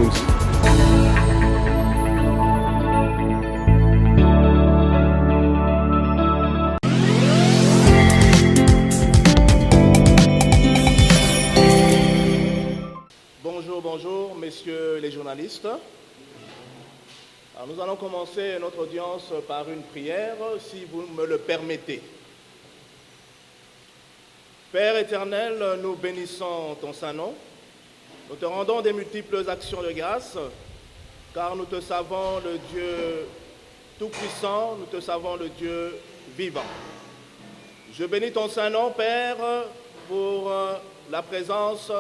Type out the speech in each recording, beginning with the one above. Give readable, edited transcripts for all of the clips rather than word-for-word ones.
cause. Bonjour, bonjour, messieurs les journalistes. Alors, nous allons commencer notre audience par une prière, si vous me le permettez. Père éternel, nous bénissons ton saint nom. Nous te rendons des multiples actions de grâce, car nous te savons le Dieu tout-puissant, nous te savons le Dieu vivant. Je bénis ton saint nom, Père, pour la présence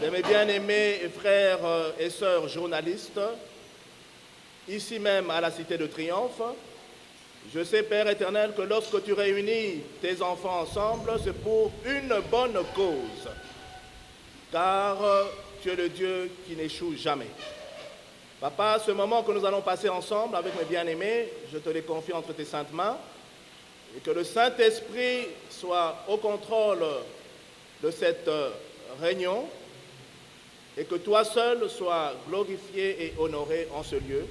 de mes bien-aimés frères et sœurs journalistes, ici même à la Cité de Triomphe. Je sais, Père éternel, que lorsque tu réunis tes enfants ensemble, c'est pour une bonne cause, car tu es le Dieu qui n'échoue jamais. Papa, ce moment que nous allons passer ensemble avec mes bien-aimés, je te les confie entre tes saintes mains, et que le Saint-Esprit soit au contrôle de cette réunion, et que toi seul sois glorifié et honoré en ce lieu.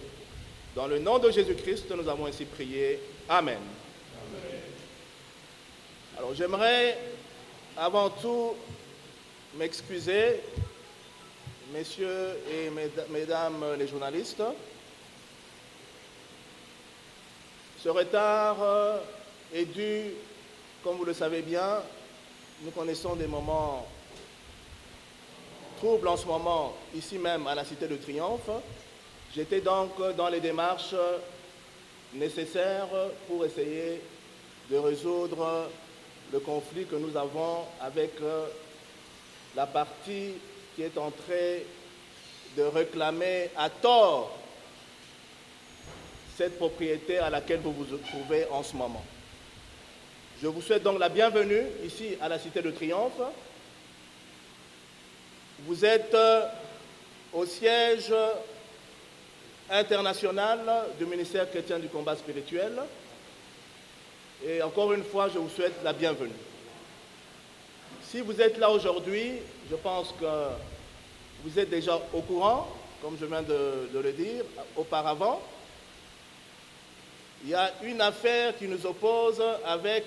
Dans le nom de Jésus-Christ, nous avons ainsi prié. Amen. Amen. Alors j'aimerais avant tout m'excuser, messieurs et mesdames les journalistes. Ce retard est dû, comme vous le savez bien, nous connaissons des moments trouble en ce moment, ici même à la Cité de Triomphe. J'étais donc dans les démarches nécessaires pour essayer de résoudre le conflit que nous avons avec la partie qui est en train de réclamer à tort cette propriété à laquelle vous vous trouvez en ce moment. Je vous souhaite donc la bienvenue ici à la Cité de Triomphe. Vous êtes au siège international du ministère chrétien du combat spirituel. Et encore une fois, je vous souhaite la bienvenue. Si vous êtes là aujourd'hui, je pense que vous êtes déjà au courant, comme je viens de le dire auparavant. Il y a une affaire qui nous oppose avec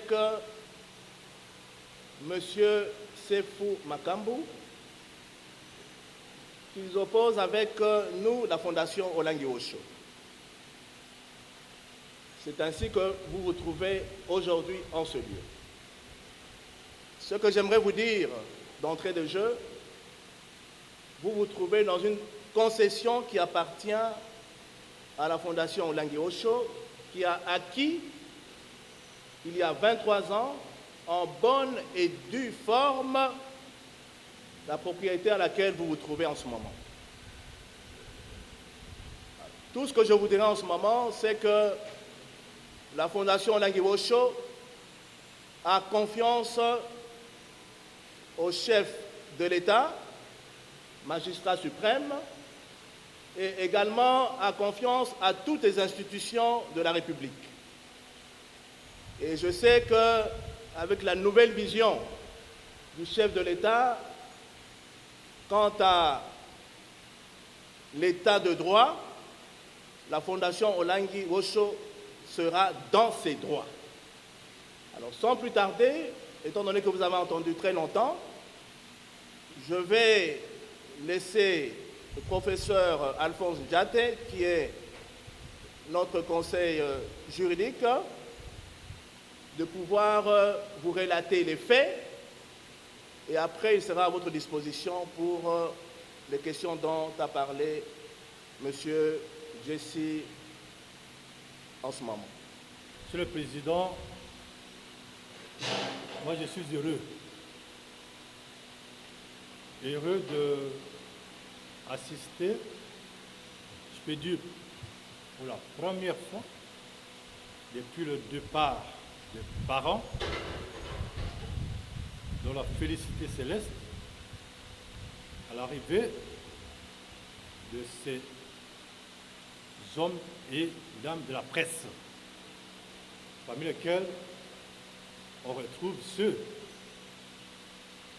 M. Sefou Makambu, qui nous oppose avec nous, la Fondation Olangi Osho. C'est ainsi que vous vous trouvez aujourd'hui en ce lieu. Ce que j'aimerais vous dire d'entrée de jeu, vous vous trouvez dans une concession qui appartient à la Fondation Olangi Osho, qui a acquis, il y a 23 ans, en bonne et due forme, la propriété à laquelle vous vous trouvez en ce moment. Tout ce que je vous dirai en ce moment, c'est que la Fondation Olangi Osho a confiance au chef de l'État, magistrat suprême, et également a confiance à toutes les institutions de la République. Et je sais qu'avec la nouvelle vision du chef de l'État, quant à l'état de droit, la Fondation Olangi Osho sera dans ses droits. Alors sans plus tarder, étant donné que vous avez entendu très longtemps, je vais laisser le professeur Alphonse Diaté, qui est notre conseil juridique, de pouvoir vous relater les faits. Et après, il sera à votre disposition pour les questions dont a parlé M. Jesse en ce moment. Monsieur le Président, moi je suis heureux d'assister, je peux dire, pour la première fois, depuis le départ des parents, dans la félicité céleste, à l'arrivée de ces hommes et dames de la presse, parmi lesquels on retrouve ceux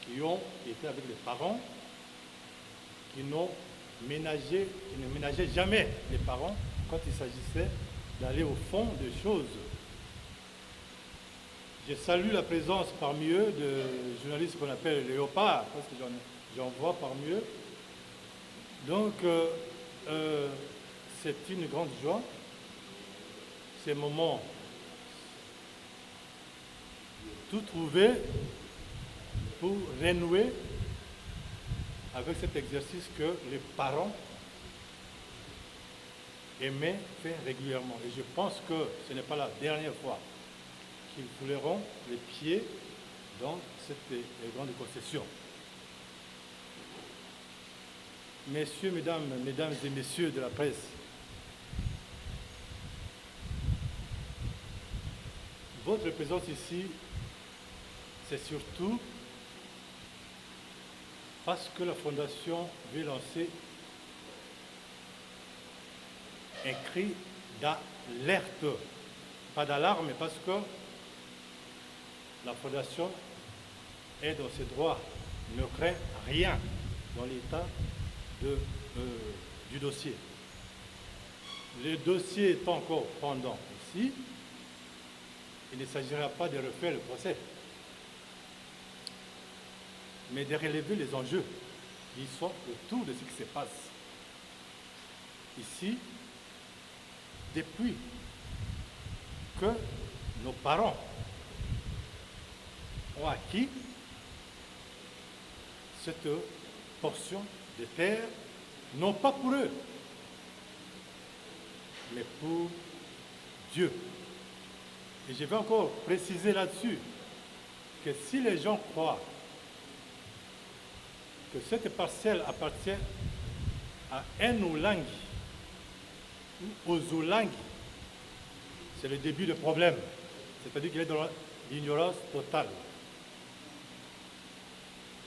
qui ont été avec les parents, qui n'ont qui ne ménageaient jamais les parents quand il s'agissait d'aller au fond des choses. Je salue la présence parmi eux de journalistes qu'on appelle léopards, parce que j'en vois parmi eux. Donc, c'est une grande joie. Ces moments, tout trouver pour renouer avec cet exercice que les parents aimaient faire régulièrement. Et je pense que ce n'est pas la dernière fois qu'ils fouleront les pieds dans cette grande concession. Messieurs, mesdames et messieurs de la presse, votre présence ici, c'est surtout parce que la Fondation veut lancer un cri d'alerte, pas d'alarme, mais parce que la Fondation est dans ses droits, ne craint rien dans l'état du dossier. Le dossier est encore pendant ici, il ne s'agira pas de refaire le procès, mais de relever les enjeux qui sont autour de ce qui se passe. Ici, depuis que nos parents ont acquis cette portion de terre, non pas pour eux, mais pour Dieu. Et je vais encore préciser là-dessus que si les gens croient que cette parcelle appartient à un Oulangi ou aux Oulangi, c'est le début du problème. C'est-à-dire qu'il est dans l'ignorance totale.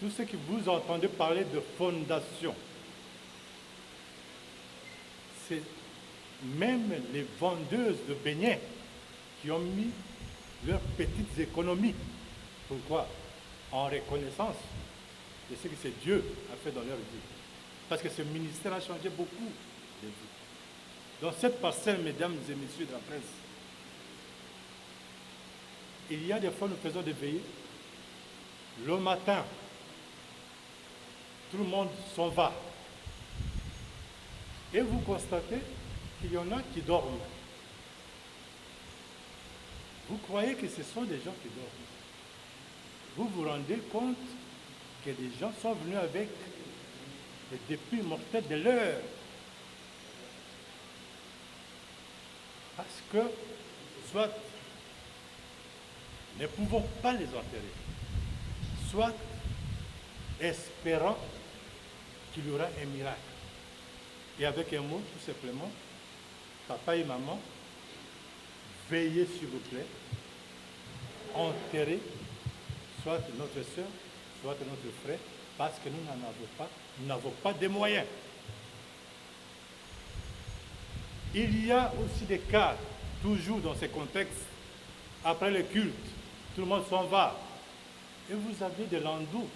Tout ce que vous entendez parler de fondation, c'est même les vendeuses de beignets qui ont mis leurs petites économies. Pourquoi? En reconnaissance de ce que c'est Dieu a fait dans leur vie. Parce que ce ministère a changé beaucoup de vie. Dans cette parcelle, mesdames et messieurs de la presse, il y a des fois, nous faisons des veillées. Le matin, tout le monde s'en va. Et vous constatez qu'il y en a qui dorment. Vous croyez que ce sont des gens qui dorment. Vous vous rendez compte que des gens sont venus avec des dépouilles mortelles de leur. Parce que, soit ne pouvons pas les enterrer, soit espérant qu'il y aura un miracle. Et avec un mot, tout simplement, papa et maman, veillez s'il vous plaît, enterrer soit notre soeur, soit notre frère, parce que nous n'avons pas de moyens. Il y a aussi des cas, toujours dans ces contextes, après le culte, tout le monde s'en va. Et vous avez des landaux,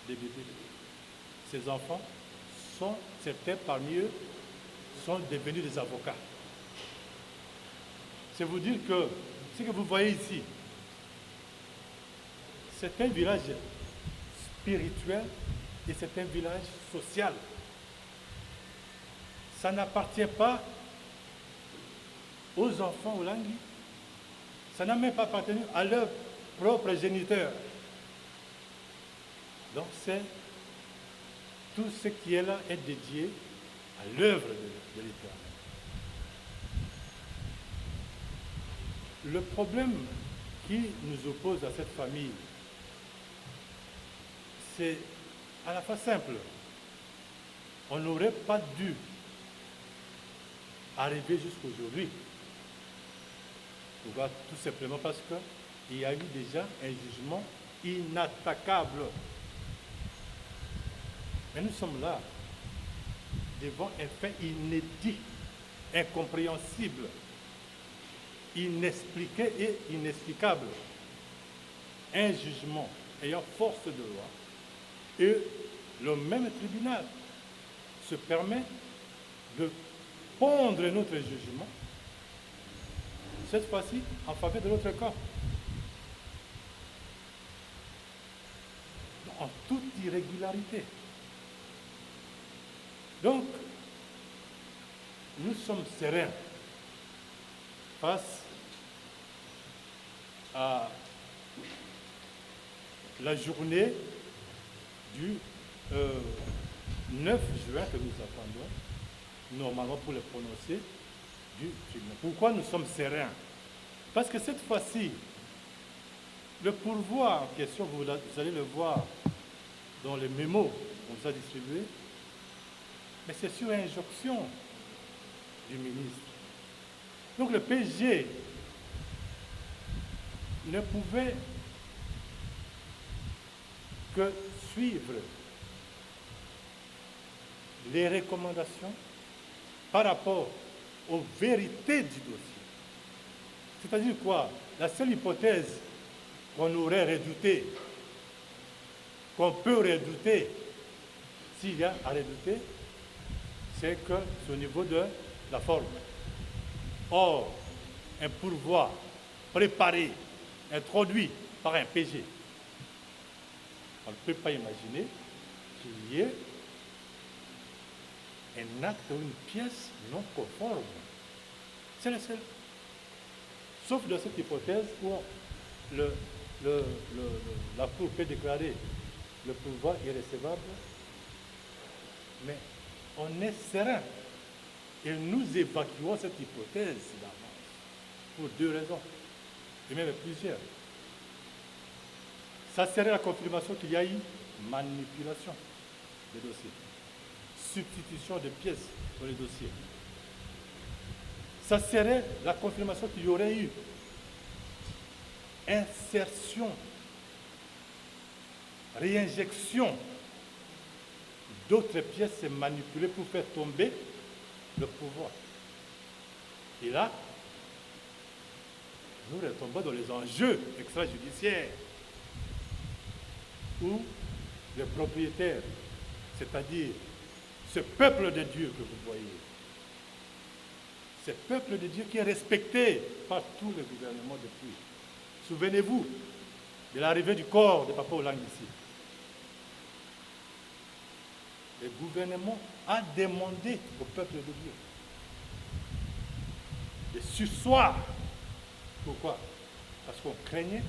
des bébés. Ces enfants certains parmi eux, sont devenus des avocats. C'est vous dire que ce que vous voyez ici, c'est un village spirituel et c'est un village social. Ça n'appartient pas aux enfants Oulangi. Ça n'a même pas appartenu à leurs propres géniteurs. Donc c'est tout ce qui est là est dédié à l'œuvre de l'Éternel. Le problème qui nous oppose à cette famille, c'est à la fois simple. On n'aurait pas dû arriver jusqu'aujourd'hui. Pourquoi? Tout simplement parce qu'il y a eu déjà un jugement inattaquable. Mais nous sommes là, devant un fait inédit, incompréhensible, inexpliqué et inexplicable. Un jugement ayant force de loi et le même tribunal se permet de pondre notre jugement, cette fois-ci en faveur de notre camp. En toute irrégularité. Donc, nous sommes sereins face à la journée du 9 juin que nous attendons, normalement pour le prononcer du tribunal. Pourquoi nous sommes sereins? Parce que cette fois-ci, le pourvoi en question, vous allez le voir dans les mémos qu'on vous a distribués, mais c'est sur injonction du ministre. Donc le PG ne pouvait que suivre les recommandations par rapport aux vérités du dossier. C'est-à-dire quoi? La seule hypothèse qu'on aurait redoutée, qu'on peut redouter, s'il y a à redouter, c'est que c'est au niveau de la forme. Or, un pourvoi préparé, introduit par un PG, on ne peut pas imaginer qu'il y ait un acte ou une pièce non conforme. C'est le seul. Sauf dans cette hypothèse où la Cour peut déclarer le pouvoir irrécevable, mais on est serein. Et nous évacuons cette hypothèse d'avance pour deux raisons, et même plusieurs. Ça serait la confirmation qu'il y a eu manipulation des dossiers, substitution de pièces dans les dossiers. Ça serait la confirmation qu'il y aurait eu insertion, réinjection d'autres pièces manipulées pour faire tomber le pouvoir. Et là, nous retombons dans les enjeux extrajudiciaires où les propriétaires, c'est-à-dire ce peuple de Dieu que vous voyez, ce peuple de Dieu qui est respecté par tous les gouvernements depuis. Souvenez-vous de l'arrivée du corps de Papa Olang ici. Le gouvernement a demandé au peuple de Dieu de surseoir. Pourquoi? Parce qu'on craignait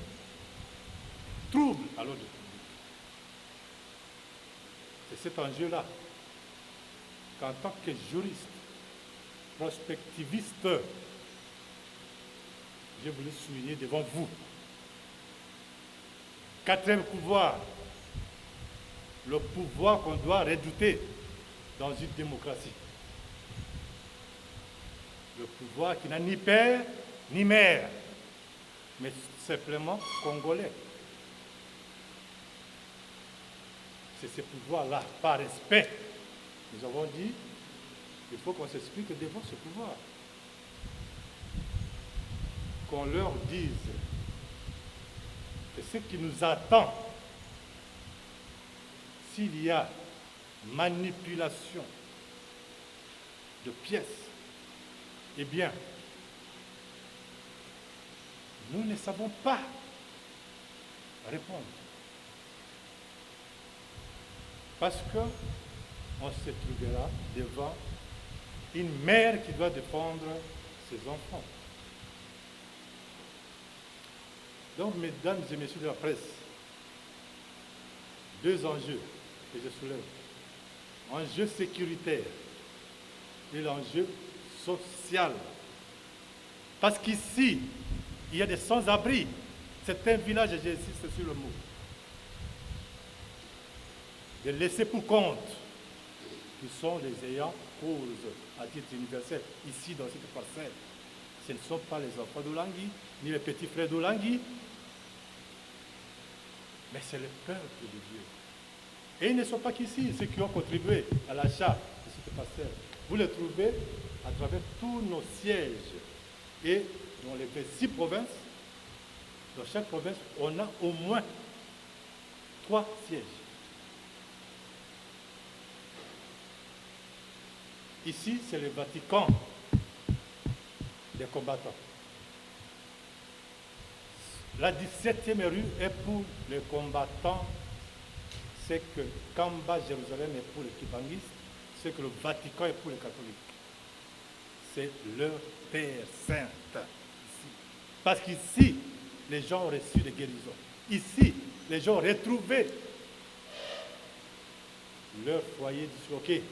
trouble à l'ordre public. C'est cet enjeu-là qu'en tant que juriste, prospectiviste, j'ai voulu souligner devant vous. Quatrième pouvoir, le pouvoir qu'on doit redouter dans une démocratie. Le pouvoir qui n'a ni père ni mère, mais simplement congolais. C'est ce pouvoir-là, par respect. Nous avons dit, il faut qu'on s'explique devant ce pouvoir. Qu'on leur dise que ce qui nous attend, s'il y a manipulation de pièces, eh bien, nous ne savons pas répondre. Parce qu'on se trouvera devant une mère qui doit défendre ses enfants. Donc, mesdames et messieurs de la presse, deux enjeux que je soulève. Enjeu sécuritaire et l'enjeu social. Parce qu'ici, il y a des sans-abri. C'est un village, et j'insiste sur le mot. Des laissés pour compte, qui sont les ayants cause à titre universel, ici dans cette parcelle. Ce ne sont pas les enfants d'Olangui, ni les petits frères d'Olangui, mais c'est le peuple de Dieu. Et ils ne sont pas qu'ici, ceux qui ont contribué à l'achat de cette parcelle. Vous les trouvez à travers tous nos sièges. Et dans les 6 provinces, dans chaque province, on a au moins 3 sièges. Ici, c'est le Vatican des combattants. La 17e rue est pour les combattants, c'est que Kamba, Jérusalem est pour les kibangistes, c'est que le Vatican est pour les catholiques. C'est leur Terre sainte. Parce qu'ici, les gens ont reçu des guérisons. Ici, les gens ont retrouvé leur foyer disloqué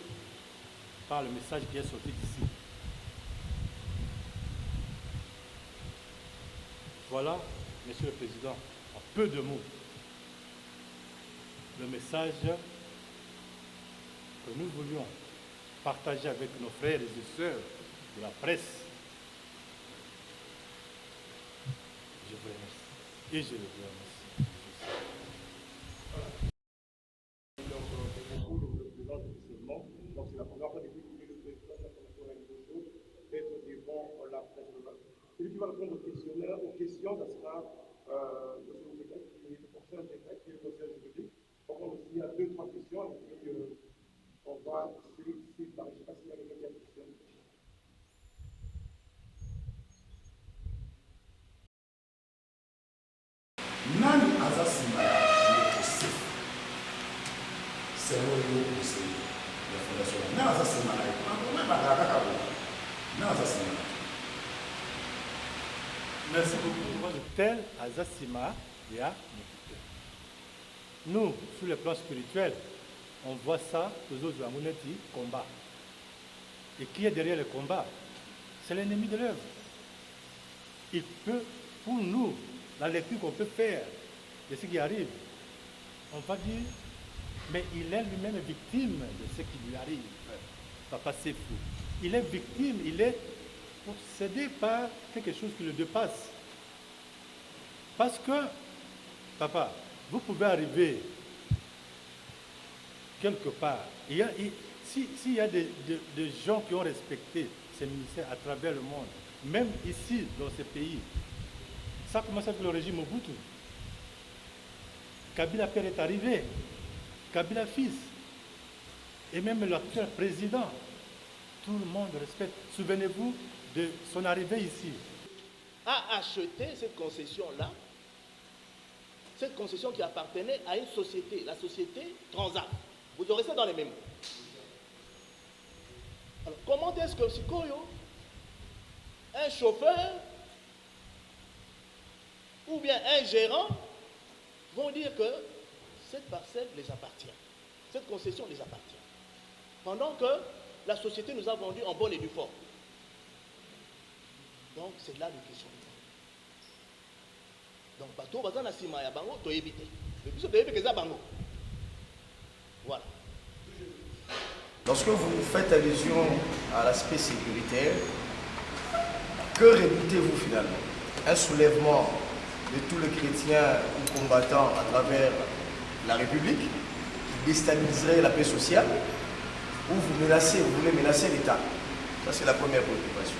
par le message qui est sorti d'ici. Voilà, Monsieur le Président, en peu de mots, le message que nous voulions partager avec nos frères et sœurs de la presse. Je vous remercie et je le remercie. Donc c'est la première fois depuis que le président de la Commission religieuses d'être devant la presse. Celui qui va répondre au questionnaire, aux questions, ça sera le secrétaire qui est le conseil intégral, qui est le conseil juridique. Donc on aussi a 2-3 questions et puis on va essayer de parler. Je ne sais pas s'il y a quelqu'un qui a des questions. Nani azasima le Joseph c'est le conseil de la fondation. Nani azasima la on va kaka Nani azasima. Merci beaucoup. Tel Azasima et à nous, sur le plan spirituel, on voit ça, toujours à Mouneti, combat. Et qui est derrière le combat? C'est l'ennemi de l'œuvre. Il peut, pour nous, la lecture qu'on peut faire de ce qui arrive, on va dire, mais il est lui-même victime de ce qui lui arrive. Papa, c'est fou. Il est victime, il est possédé par quelque chose qui le dépasse. Parce que, papa, vous pouvez arriver quelque part. S'il y a des gens qui ont respecté ces ministères à travers le monde, même ici, dans ces pays, ça commence avec le régime Mobutu. Kabila père est arrivé, Kabila fils, et même l'actuel président. Tout le monde respecte. Souvenez-vous de son arrivée ici. A acheté cette concession-là, cette concession qui appartenait à une société, la société Transat. Vous aurez ça dans les mémos. Alors, comment est-ce que Sikoyo, un chauffeur ou bien un gérant vont dire que cette parcelle les appartient, cette concession les appartient, pendant que la société nous a vendu en bonne et due forme. Donc c'est là le question. Donc bateau bazana sima ya bango to éviter. Le plus de éviter bango. Voilà. Lorsque vous faites allusion à l'aspect sécuritaire, que redoutez-vous finalement? Un soulèvement de tous les chrétiens ou combattants à travers la République qui déstabiliserait la paix sociale, ou vous voulez menacer l'État? Ça, c'est la première préoccupation.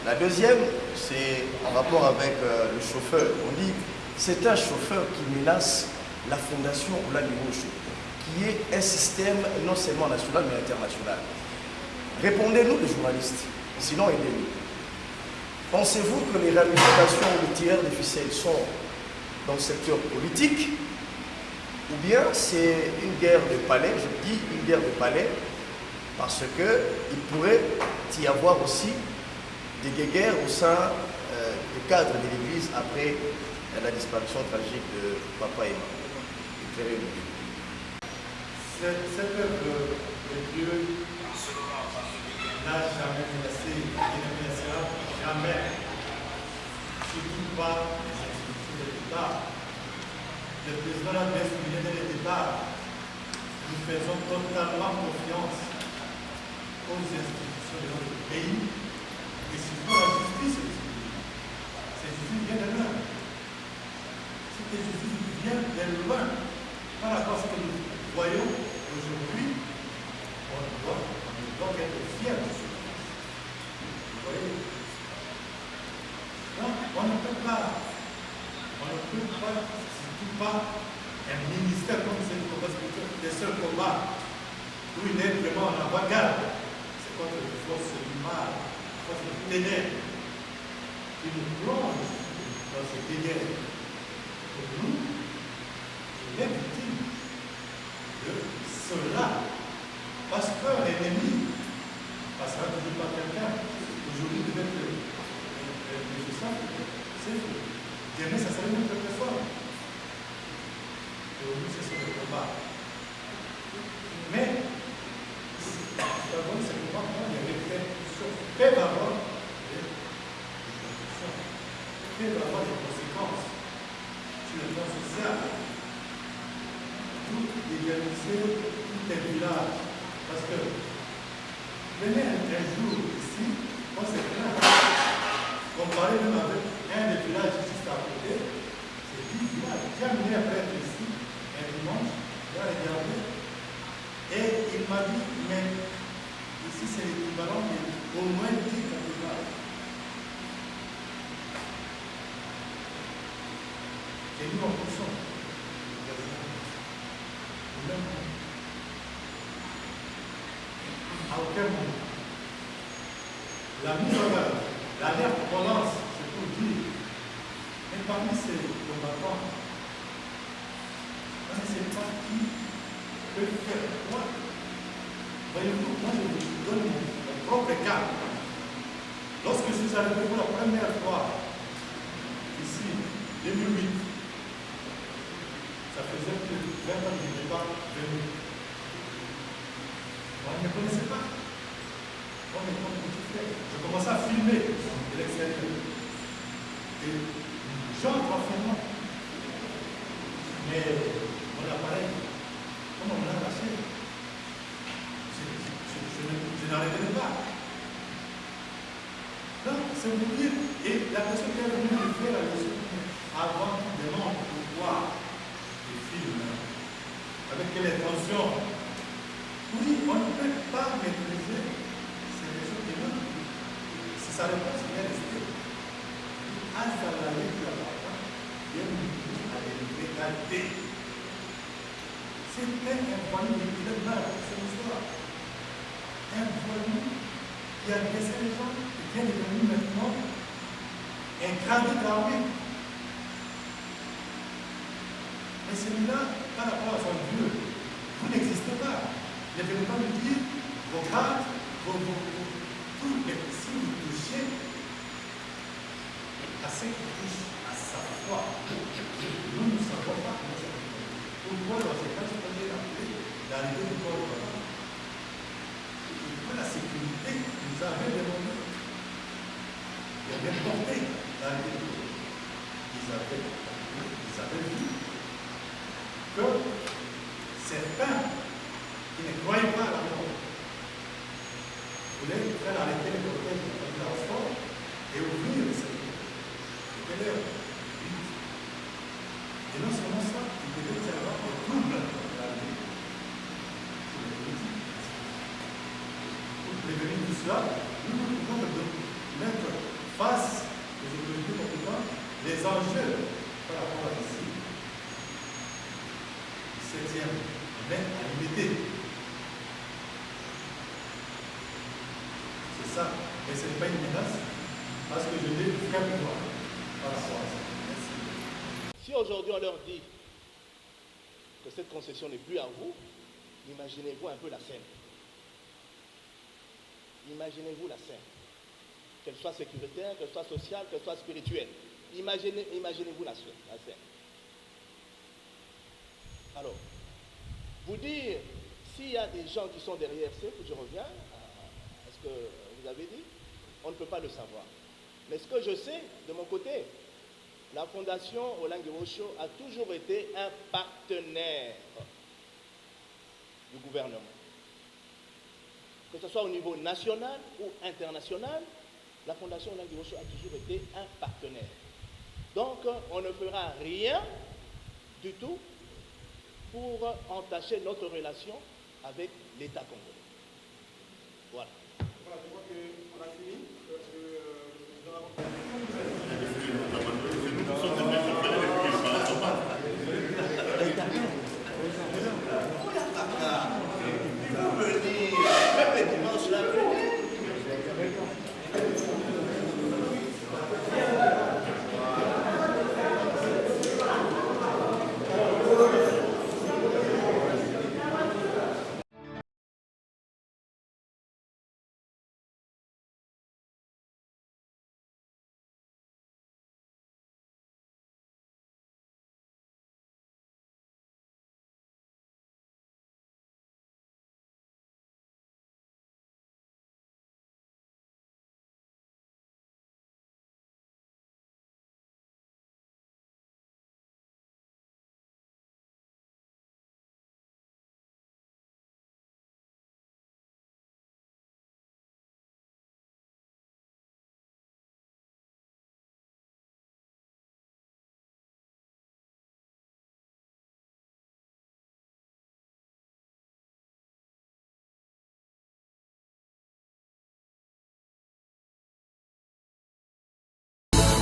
La deuxième, c'est en rapport avec le chauffeur. On dit c'est un chauffeur qui menace la fondation Oula Libosho, qui est un système non seulement national mais international. Répondez-nous les journalistes, sinon aidez-nous. Pensez-vous que les ramifications ou les tireurs de ficelles sont dans le secteur politique, ou bien c'est une guerre de palais? Je dis une guerre de palais parce qu'il pourrait y avoir aussi des guerres au sein des cadres de l'Église après la disparition tragique de Papa et Maman. Cette œuvre de Dieu n'a jamais menacé, il ne menacera jamais, surtout pas les institutions de l'État. Le président l'a bien souligné dès le départ. Nous faisons totalement confiance aux institutions de notre pays et surtout la justice. Cette justice vient de loin. Cette justice vient de loin par rapport à ce que nous voyons aujourd'hui. On doit être fiers de ce. Vous voyez? Donc, on ne peut pas, surtout pas un ministère comme c'est le combat spirituel, le seul combat où il est vraiment en avant-garde. contre les forces du mal, les forces des ténèbres, qui nous plongent dans ces ténèbres. Et nous, on est victime de cela. Parce que l'ennemi passera toujours par quelqu'un. Aujourd'hui, peut-être que je sens que c'est faux. Demain, ça serait une autre personne. Et aujourd'hui, c'est ce le combat. Mais, d'abord, c'est pour moi, il y a des répercussions. Peuvent avoir des répercussions. Peuvent avoir des conséquences sur le plan social. Tout égaliser, tout est village. Parce que, venez un jour ici, on s'est plaint. Comparé même avec un des villages juste à côté, c'est 10 villages. J'ai amené un prêtre ici, un dimanche, il a regardé, et il m'a dit, mais ici c'est l'équivalent d'au moins 10 cathédrales. Et nous en poussons. À aucun moment. La mise en œuvre, la dernière relance, c'est pour dire, mais parmi ces combattants, on ne sait pas qui peut faire quoi. Voyez-vous, moi je vous donne mon propre cas. Lorsque je suis arrivé pour la première fois, ici, 2008, ça faisait plus de 20 ans que je n'étais pas venu. On ne me connaissait pas. On est comme petit frère. Je commençais à filmer de l'extérieur. Et j'entre en filmant. Mais mon appareil, comment on l'a lâché, je n'arrivais pas. Donc, c'est vous dire, et la personne qui est venue me faire la leçon, avant qu'il demande pourquoi les films, avec quelle intention. Oui, on ne peut pas maîtriser ces raisons de l'autre. Si sa réponse est restée, à la lettre là-bas, il y a une à l'égalité. C'était un voyou, il est mal, c'est l'histoire. Un voyou qui a blessé les gens et qui est devenu maintenant un gradé d'armée. Mais celui-là, par rapport à son Dieu, vous n'existez pas. Ne venez pas me dire vos grades, tout, mais si vous touchez à ce qui touche à sa foi, nous ne savons pas comment ça va. Pourquoi dans ces cas, je peux dire l'arrivée du corps de l'homme? Pourquoi la sécurité nous avait demandé? Il avait porté l'arrivée du corps. Ils avaient vu que certains qui ne croyaient pas à la mort voulaient faire arrêter les cortèges de transport et ouvrir les secteurs. C'était leur but. Et non seulement ça, ils devaient avoir des troubles dans la vie. Pour prévenir tout cela, nous pouvons mettre face aux autorités compétentes les enjeux par rapport à ici. 7e, mais à limiter. C'est ça, mais ce n'est pas une menace, parce que je n'ai aucun pouvoir par rapport à ça. Merci. Si aujourd'hui on leur dit que cette concession n'est plus à vous, imaginez-vous un peu la scène. Imaginez-vous la scène. Qu'elle soit sécuritaire, qu'elle soit sociale, qu'elle soit spirituelle. Imaginez-vous la scène. Alors, vous dire, s'il y a des gens qui sont derrière je reviens à ce que vous avez dit, on ne peut pas le savoir. Mais ce que je sais, de mon côté, la Fondation Olengue Osho a toujours été un partenaire du gouvernement. Que ce soit au niveau national ou international, la Fondation Olengue Osho a toujours été un partenaire. Donc, on ne fera rien du tout pour entacher notre relation avec l'État congolais. Voilà. Voilà, je crois qu'on a fini. Même le dimanche, là,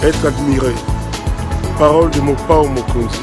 être admiré. Parole de Mopao Mokonzi.